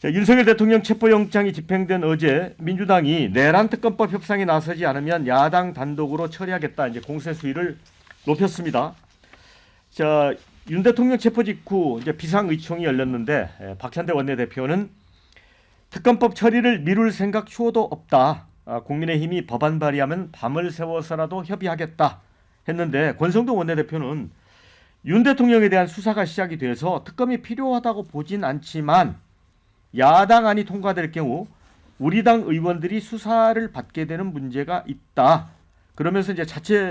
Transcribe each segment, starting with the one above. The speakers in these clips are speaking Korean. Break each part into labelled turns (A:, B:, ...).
A: 자, 윤석열 대통령 체포영장이 집행된 어제 민주당이 내란 특검법 협상에 나서지 않으면 야당 단독으로 처리하겠다 이제 공세 수위를 높였습니다. 자, 윤 대통령 체포 직후 이제 비상의총이 열렸는데 박찬대 원내대표는 특검법 처리를 미룰 생각 추호도 없다. 국민의힘이 법안 발의하면 밤을 새워서라도 협의하겠다 했는데 권성동 원내대표는 윤 대통령에 대한 수사가 시작이 돼서 특검이 필요하다고 보진 않지만 야당안이 통과될 경우 우리 당 의원들이 수사를 받게 되는 문제가 있다. 그러면서 이제 자체안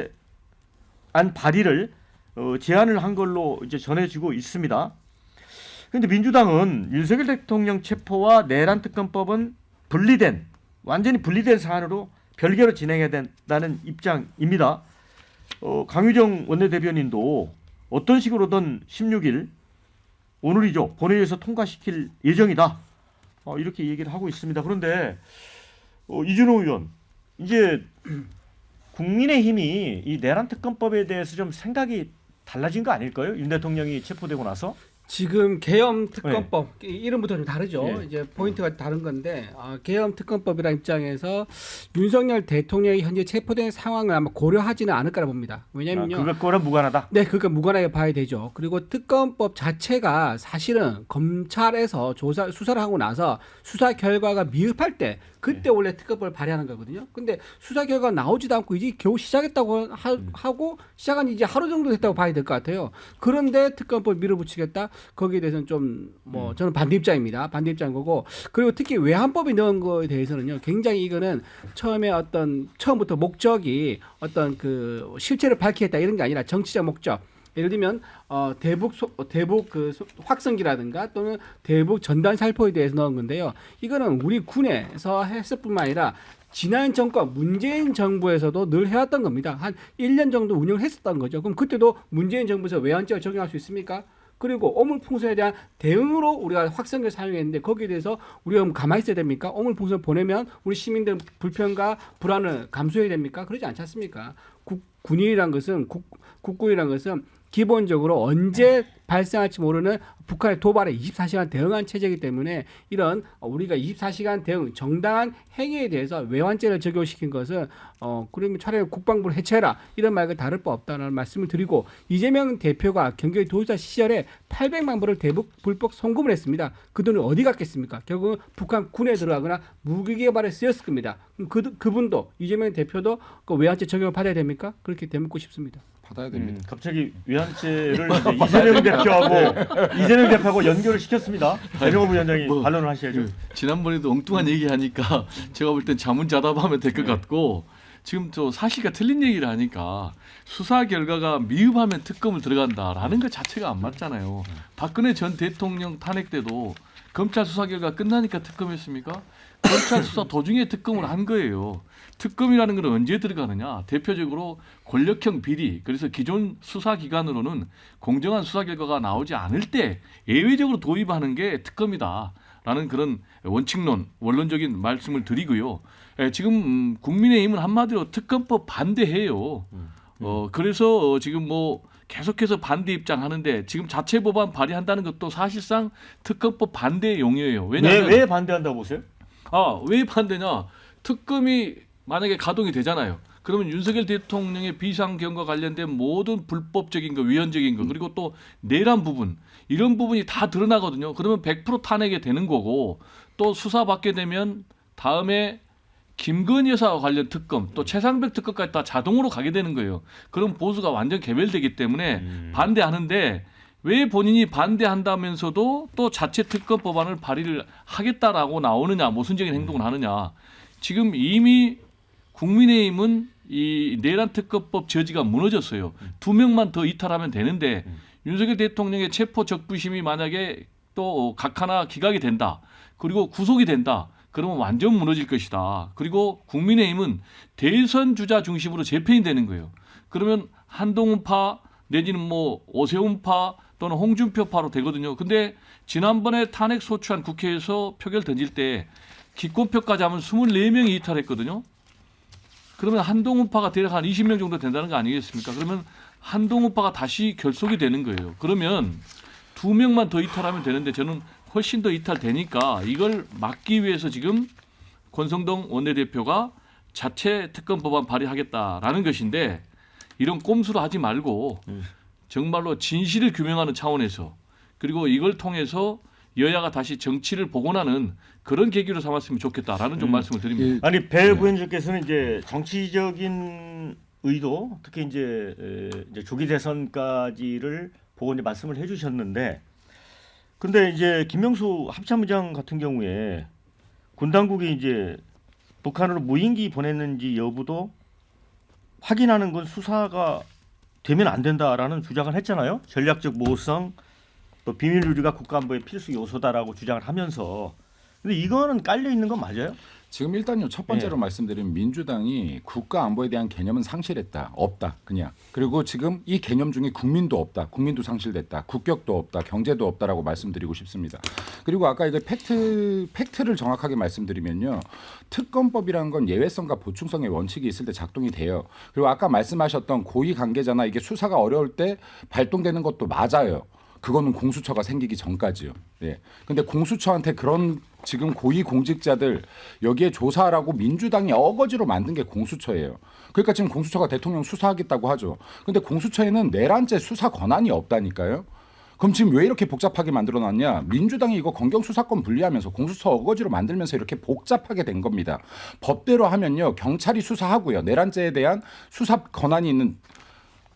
A: 발의를 제안을 한 걸로 이제 전해지고 있습니다. 그런데 민주당은 윤석열 대통령 체포와 내란 특검법은 완전히 분리된 사안으로 별개로 진행해야 된다는 입장입니다. 강유정 원내대변인도 어떤 식으로든 16일 오늘이죠. 본회의에서 통과시킬 예정이다. 이렇게 얘기를 하고 있습니다. 그런데 이준호 의원 이제 국민의힘이 이 내란 특검법에 대해서 좀 생각이 달라진 거 아닐까요? 윤 대통령이 체포되고 나서?
B: 지금 계엄 특검법 이름부터 좀 다르죠.
A: 네.
B: 이제 포인트가 다른 건데 계엄 특검법이라는 입장에서 윤석열 대통령이 현재 체포된 상황을 아마 고려하지는 않을 거라 봅니다. 왜냐면요.
A: 그거랑 무관하다.
B: 네, 그러니까 무관하게 봐야 되죠. 그리고 특검법 자체가 사실은 검찰에서 수사를 하고 나서 수사 결과가 미흡할 때 그때 원래 특검법을 발의하는 거거든요. 근데 수사 결과가 나오지도 않고 이제 겨우 시작했다고 하고 시작한 이제 하루 정도 됐다고 봐야 될 것 같아요. 그런데 특검법 밀어붙이겠다. 거기에 대해서는 좀 저는 반대 입장입니다. 반대 입장인 거고. 그리고 특히 외환법이 넣은 거에 대해서는요. 굉장히 이거는 처음부터 목적이 어떤 그 실체를 밝히겠다 이런 게 아니라 정치적 목적. 예를 들면 대북 확성기라든가 또는 대북 전단 살포에 대해서 넣은 건데요. 이거는 우리 군에서 했을 뿐만 아니라 지난 정권 문재인 정부에서도 늘 해왔던 겁니다. 한 1년 정도 운영을 했었던 거죠. 그럼 그때도 문재인 정부에서 외환죄를 적용할 수 있습니까? 그리고 오물풍선에 대한 대응으로 우리가 확성기를 사용했는데 거기에 대해서 우리가 가만히 있어야 됩니까? 오물풍선 보내면 우리 시민들 불편과 불안을 감수해야 됩니까? 그러지 않지 않습니까? 국군이란 것은 국군이란 것은 기본적으로 언제 발생할지 모르는 북한의 도발에 24시간 대응한 체제이기 때문에 이런 우리가 24시간 대응 정당한 행위에 대해서 외환죄를 적용시킨 것은 그러면 차라리 국방부를 해체해라 이런 말과 다를 바 없다는 말씀을 드리고 이재명 대표가 경기도지사 시절에 800만 불을 대북 불법 송금을 했습니다. 그 돈을 어디 갔겠습니까? 결국은 북한 군에 들어가거나 무기 개발에 쓰였을 겁니다. 그분도 이재명 대표도 그 외환죄 적용을 받아야 됩니까? 그렇게 되묻고 싶습니다.
C: 받아야 됩니다.
A: 갑자기 외환죄를 이재명 대표하고 연결을 시켰습니다. 대명호 위원장이 반론을 하셔야죠.
C: 지난번에도 엉뚱한 얘기하니까 제가 볼 땐 자문자답하면 될 것 같고 지금 저 사실과 틀린 얘기를 하니까 수사 결과가 미흡하면 특검을 들어간다라는 것 자체가 안 맞잖아요. 박근혜 전 대통령 탄핵 때도 검찰 수사 결과 끝나니까 특검이었습니까? 검찰 수사 도중에 특검을 한 거예요. 특검이라는 건 언제 들어가느냐? 대표적으로 권력형 비리, 그래서 기존 수사기관으로는 공정한 수사 결과가 나오지 않을 때 예외적으로 도입하는 게 특검이다라는 그런 원칙론, 원론적인 말씀을 드리고요. 지금 국민의힘은 한마디로 특검법 반대해요. 그래서 지금 뭐 계속해서 반대 입장하는데 지금 자체 법안 발의한다는 것도 사실상 특검법 반대 용이에요. 왜냐하면
A: 왜 반대한다고 보세요?
C: 왜 반대냐? 특검이 만약에 가동이 되잖아요. 그러면 윤석열 대통령의 비상경과 관련된 모든 불법적인 거, 위헌적인 거, 그리고 또 내란 부분, 이런 부분이 다 드러나거든요. 그러면 100% 탄핵이 되는 거고 또 수사받게 되면 다음에 김건희 여사와 관련 특검, 또 최상백 특검까지 다 자동으로 가게 되는 거예요. 그럼 보수가 완전 개별되기 때문에 반대하는데 왜 본인이 반대한다면서도 또 자체 특검 법안을 발의를 하겠다라고 나오느냐, 모순적인 행동을 하느냐. 지금 이미 국민의힘은 이 내란 특검법 저지가 무너졌어요. 2명만 더 이탈하면 되는데 윤석열 대통령의 체포 적부심이 만약에 또 각하나 기각이 된다. 그리고 구속이 된다. 그러면 완전 무너질 것이다. 그리고 국민의힘은 대선 주자 중심으로 재편이 되는 거예요. 그러면 한동훈파 내지는 뭐 오세훈파 또는 홍준표파로 되거든요. 근데 지난번에 탄핵 소추안 국회에서 표결 던질 때 기권표까지 하면 24명이 이탈했거든요. 그러면 한동훈파가 대략 한 20명 정도 된다는 거 아니겠습니까? 그러면 한동훈파가 다시 결속이 되는 거예요. 그러면 2명만 더 이탈하면 되는데 저는 훨씬 더 이탈되니까 이걸 막기 위해서 지금 권성동 원내대표가 자체 특검 법안 발의하겠다라는 것인데 이런 꼼수로 하지 말고 정말로 진실을 규명하는 차원에서 그리고 이걸 통해서 여야가 다시 정치를 복원하는 그런 계기로 삼았으면 좋겠다라는 좀 말씀을 드립니다.
A: 아니 배 부원장께서는 이제 정치적인 의도, 특히 이제 조기 대선까지를 보고 이제 말씀을 해주셨는데, 근데 이제 김명수 합참의장 같은 경우에 군 당국이 이제 북한으로 무인기 보냈는지 여부도 확인하는 건 수사가 되면 안 된다라는 주장을 했잖아요. 전략적 모호성, 또 비밀 유지가 국가안보의 필수 요소다라고 주장을 하면서, 근데 이거는 깔려 있는 건 맞아요?
D: 지금 일단요 첫 번째로
A: 네.
D: 말씀드린 민주당이 국가 안보에 대한 개념은 상실했다. 없다. 그냥. 그리고 지금 이 개념 중에 국민도 없다. 국민도 상실됐다. 국격도 없다. 경제도 없다라고 말씀드리고 싶습니다. 그리고 아까 이거 팩트를 정확하게 말씀드리면요. 특검법이라는 건 예외성과 보충성의 원칙이 있을 때 작동이 돼요. 그리고 아까 말씀하셨던 고위 관계자나 이게 수사가 어려울 때 발동되는 것도 맞아요. 그거는 공수처가 생기기 전까지요. 예. 근데 공수처한테 그런 지금 고위 공직자들 여기에 조사하라고 민주당이 어거지로 만든 게 공수처예요. 그러니까 지금 공수처가 대통령 수사하겠다고 하죠. 근데 공수처에는 내란죄 수사 권한이 없다니까요. 그럼 지금 왜 이렇게 복잡하게 만들어놨냐? 민주당이 이거 검경수사권 분리하면서 공수처 어거지로 만들면서 이렇게 복잡하게 된 겁니다. 법대로 하면요. 경찰이 수사하고요. 내란죄에 대한 수사 권한이 있는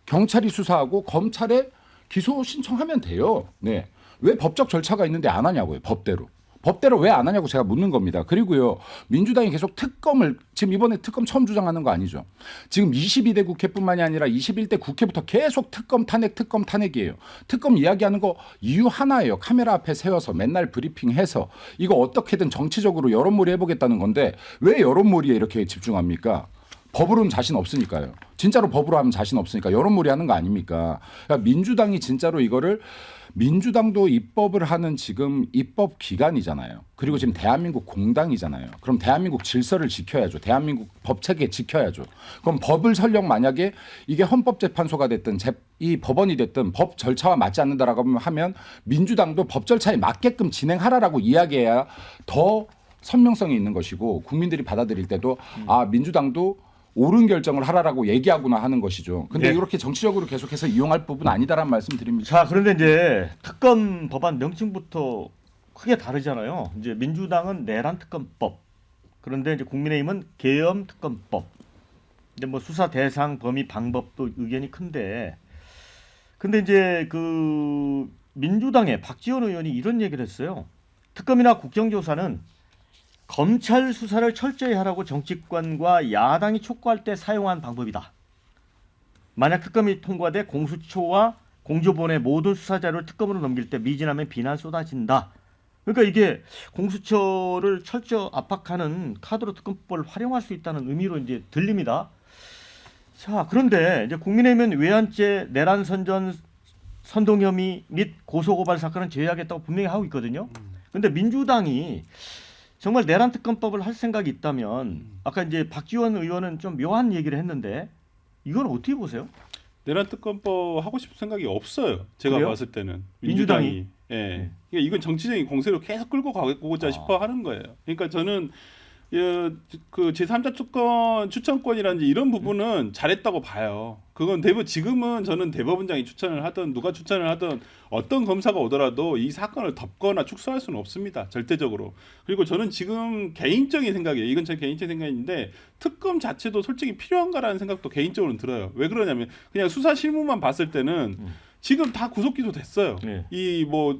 D: 경찰이 수사하고 검찰에 기소 신청하면 돼요. 네. 왜 법적 절차가 있는데 안 하냐고요. 법대로. 법대로 왜 안 하냐고 제가 묻는 겁니다. 그리고요. 민주당이 계속 특검을 지금 이번에 특검 처음 주장하는 거 아니죠. 지금 22대 국회뿐만이 아니라 21대 국회부터 계속 특검 탄핵이에요. 특검 이야기하는 거 이유 하나예요. 카메라 앞에 세워서 맨날 브리핑해서 이거 어떻게든 정치적으로 여론몰이 해보겠다는 건데 왜 여론몰이에 이렇게 집중합니까? 법으로는 자신 없으니까요. 진짜로 법으로 하면 자신 없으니까 여론몰이 하는 거 아닙니까? 그러니까 민주당이 진짜로 이거를 민주당도 입법을 하는 지금 입법 기관이잖아요. 그리고 지금 대한민국 공당이잖아요. 그럼 대한민국 질서를 지켜야죠. 대한민국 법체계 지켜야죠. 그럼 법을 설령 만약에 이게 헌법재판소가 됐든 이 법원이 됐든 법 절차와 맞지 않는다라고 하면 민주당도 법 절차에 맞게끔 진행하라라고 이야기해야 더 선명성이 있는 것이고 국민들이 받아들일 때도 아 민주당도 옳은 결정을 하라라고 얘기하구나 하는 것이죠. 근데
A: 네.
D: 이렇게 정치적으로 계속해서 이용할 부분 아니다라는 말씀 드립니다.
A: 자, 그런데 이제 특검 법안 명칭부터 크게 다르잖아요. 이제 민주당은 내란 특검법, 그런데 이제 국민의힘은 계엄 특검법. 근데 뭐 수사 대상, 범위, 방법도 의견이 큰데, 근데 이제 그 민주당의 박지원 의원이 이런 얘기를 했어요. 특검이나 국정조사는 검찰 수사를 철저히 하라고 정치권과 야당이 촉구할 때 사용한 방법이다. 만약 특검이 통과돼 공수처와 공조본의 모든 수사 자료를 특검으로 넘길 때 미진하면 비난 쏟아진다. 그러니까 이게 공수처를 철저 압박하는 카드로 특검법을 활용할 수 있다는 의미로 이제 들립니다. 자, 그런데 이제 국민의힘은 외환죄, 내란 선동 혐의 및 고소고발 사건은 제외하겠다고 분명히 하고 있거든요. 그런데 민주당이 정말 내란 특검법을 할 생각이 있다면 아까 이제 박지원 의원은 좀 묘한 얘기를 했는데 이건 어떻게 보세요?
E: 내란 특검법 하고 싶은 생각이 없어요. 제가
A: 그래요?
E: 봤을 때는
A: 민주당이?
E: 예. 그러니까 이건 정치적인 공세로 계속 끌고 가고자 싶어 하는 거예요. 그러니까 저는 그 제3자 추천권이라든지 이런 부분은 잘했다고 봐요. 그건 지금은 저는 대법원장이 추천을 하든 누가 추천을 하든 어떤 검사가 오더라도 이 사건을 덮거나 축소할 수는 없습니다. 절대적으로. 그리고 저는 지금 개인적인 생각이에요. 이건 제 개인적인 생각인데 특검 자체도 솔직히 필요한가라는 생각도 개인적으로는 들어요. 왜 그러냐면 그냥 수사 실무만 봤을 때는 지금 다 구속 기소 됐어요.
A: 네.
E: 이 뭐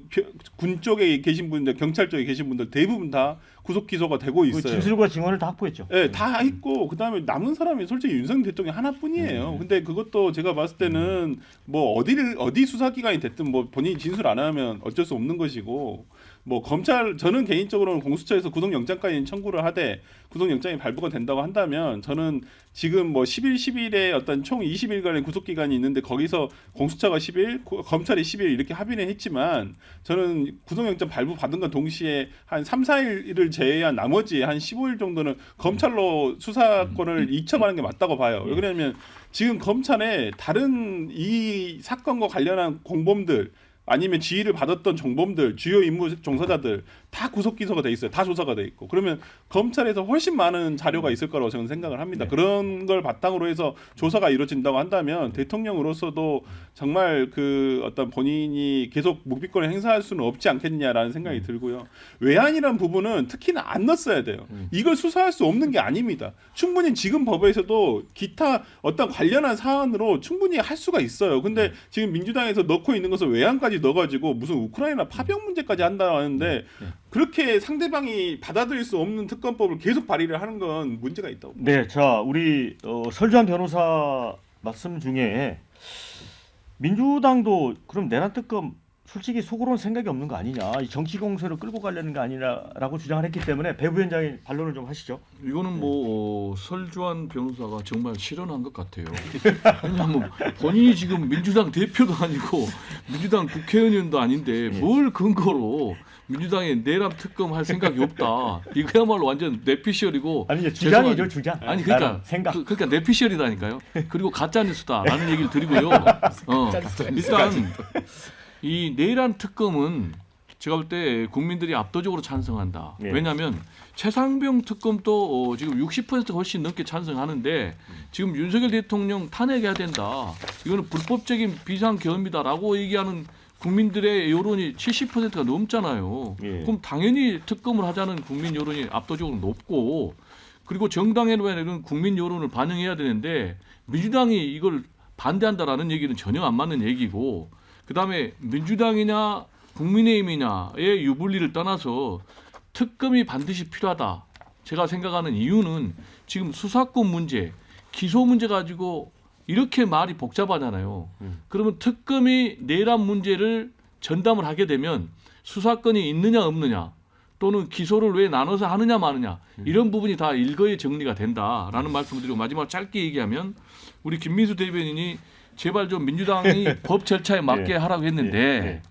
E: 군 쪽에 계신 분들, 경찰 쪽에 계신 분들 대부분 다 구속 기소가 되고
A: 그
E: 있어요.
A: 진술과 증언을 다 확보했죠.
E: 네, 다 있고 그다음에 남은 사람이 솔직히 윤석열 대통령이 하나뿐이에요. 근데 그것도 제가 봤을 때는 뭐 어디 수사기관이 됐든 뭐 본인이 진술 안 하면 어쩔 수 없는 것이고 뭐 검찰 저는 개인적으로는 공수처에서 구속영장까지 청구를 하되 구속영장이 발부가 된다고 한다면 저는 지금 뭐 10일, 10일에 어떤 총 20일간의 구속기간이 있는데 거기서 공수처가 10일, 검찰이 10일 이렇게 합의는 했지만 저는 구속영장 발부 받은 건 동시에 한 3, 4일을 제외한 나머지 한 15일 정도는 검찰로 수사권을 이첩하는 게 맞다고 봐요. 왜 그러냐면 지금 검찰에 다른 이 사건과 관련한 공범들 아니면 지휘를 받았던 정범들, 주요 임무 종사자들 다 구속 기소가 돼 있어요. 다 조사가 돼 있고. 그러면 검찰에서 훨씬 많은 자료가 있을 거라고 저는 생각을 합니다. 그런 걸 바탕으로 해서 조사가 이루어진다고 한다면 대통령으로서도 정말 그 어떤 본인이 계속 묵비권을 행사할 수는 없지 않겠냐라는 생각이 들고요. 외환이라는 부분은 특히나 안 넣었어야 돼요. 이걸 수사할 수 없는 게 아닙니다. 충분히 지금 법에서도 기타 어떤 관련한 사안으로 충분히 할 수가 있어요. 근데 지금 민주당에서 넣고 있는 것을 외환까지 넣어가지고 무슨 우크라이나 파병 문제까지 한다고 하는데 그렇게 상대방이 받아들일 수 없는 특검법을 계속 발의를 하는 건 문제가 있다고.
A: 네, 자 우리 설주한 변호사 말씀 중에 민주당도 그럼 내란 특검 솔직히 속으로는 생각이 없는 거 아니냐, 이 정치 공세로 끌고 가려는 거 아니냐라고 주장을 했기 때문에 배 부위원장이 반론을 좀 하시죠.
C: 이거는 뭐 설주한 변호사가 정말 실현한 것 같아요. 왜냐하면 본인이 지금 민주당 대표도 아니고 민주당 국회의원도 아닌데 뭘 근거로 민주당에 내란 특검 할 생각이 없다. 이거야말로 완전 뇌피셜이고.
A: 아니 이제 주장이죠, 주장.
C: 아니 그러니까
A: 나름 생각.
C: 그러니까 뇌피셜이다니까요. 그리고 가짜 뉴스다라는 얘기를 드리고요. 일단 이 내란 특검은 제가 볼 때 국민들이 압도적으로 찬성한다.
A: 네.
C: 왜냐하면 최상병 특검도 지금 60% 훨씬 넘게 찬성하는데 지금 윤석열 대통령 탄핵해야 된다. 이거는 불법적인 비상계엄이다라고 얘기하는 국민들의 여론이 70%가 넘잖아요.
A: 예.
C: 그럼 당연히 특검을 하자는 국민 여론이 압도적으로 높고, 그리고 정당에는 국민 여론을 반영해야 되는데 민주당이 이걸 반대한다라는 얘기는 전혀 안 맞는 얘기고, 그다음에 민주당이냐 국민의힘이냐의 유불리를 떠나서 특검이 반드시 필요하다. 제가 생각하는 이유는 지금 수사권 문제, 기소 문제 가지고 이렇게 말이 복잡하잖아요. 그러면 특검이 내란 문제를 전담을 하게 되면 수사권이 있느냐 없느냐, 또는 기소를 왜 나눠서 하느냐 마느냐, 이런 부분이 다 일거에 정리가 된다라는 말씀을 드리고, 마지막으로 짧게 얘기하면 우리 김민수 대변인이 제발 좀 민주당이 법 절차에 맞게
A: 예.
C: 하라고 했는데
A: 예.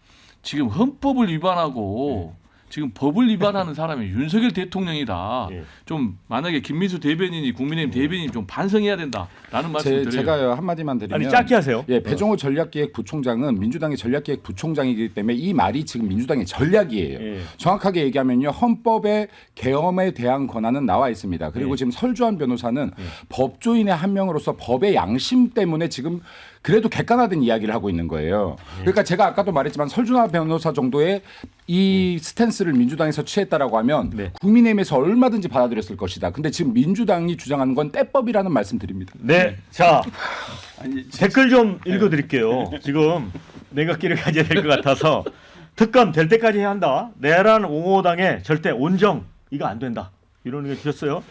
C: 지금 헌법을 위반하고 지금 법을 위반하는 사람이 윤석열 대통령이다.
A: 예.
C: 좀 만약에 김민수 대변인이 국민의힘 대변인이 좀 반성해야 된다라는 말씀을 드려요.
D: 제가요 한마디만 드리면
A: 아니 짧게 하세요.
D: 예, 배종호 전략기획부총장은 민주당의 전략기획부총장이기 때문에 이 말이 지금 민주당의 전략이에요.
A: 예.
D: 정확하게 얘기하면요, 헌법의 계엄에 대한 권한은 나와 있습니다. 그리고
A: 예.
D: 지금 설주한 변호사는 법조인의 한 명으로서 법의 양심 때문에 지금 그래도 객관화된 이야기를 하고 있는 거예요. 그러니까 제가 아까도 말했지만 설주한 변호사 정도의 이 스탠스를 민주당에서 취했다라고 하면
A: 네.
D: 국민의힘에서 얼마든지 받아들였을 것이다. 근데 지금 민주당이 주장하는 건 떼법이라는 말씀 드립니다.
A: 네, 자
E: 아니,
A: 댓글 좀 읽어드릴게요. 지금 냉각기를 가져야 될 것 같아서 특검 될 때까지 해야 한다. 내란 옹호당에 절대 온정 이거 안 된다. 이런 의견 주셨어요.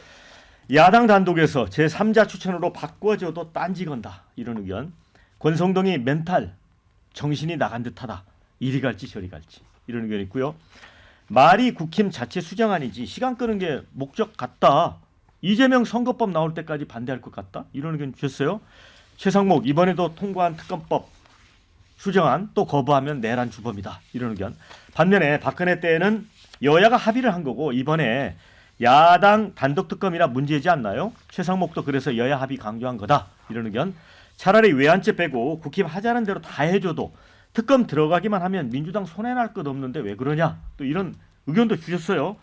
A: 야당 단독에서 제3자 추천으로 바꿔줘도 딴지 건다. 이런 의견. 권성동이 멘탈 정신이 나간 듯하다. 이리 갈지 저리 갈지. 이런 의견 있고요. 말이 국힘 자체 수장안이지 시간 끄는 게 목적 같다. 이재명 선거법 나올 때까지 반대할 것 같다. 이런 의견 주셨어요. 최상목 이번에도 통과한 특검법 수정안 또 거부하면 내란 주범이다. 이런 의견. 반면에 박근혜 때는 여야가 합의를 한 거고 이번에 야당 단독 특검이라 문제지 않나요? 최상목도 그래서 여야 합의 강조한 거다. 이런 의견. 차라리 외환죄 빼고 국힘 하자는 대로 다 해줘도 특검 들어가기만 하면 민주당 손해날 것 없는데 왜 그러냐. 또 이런 의견도 주셨어요.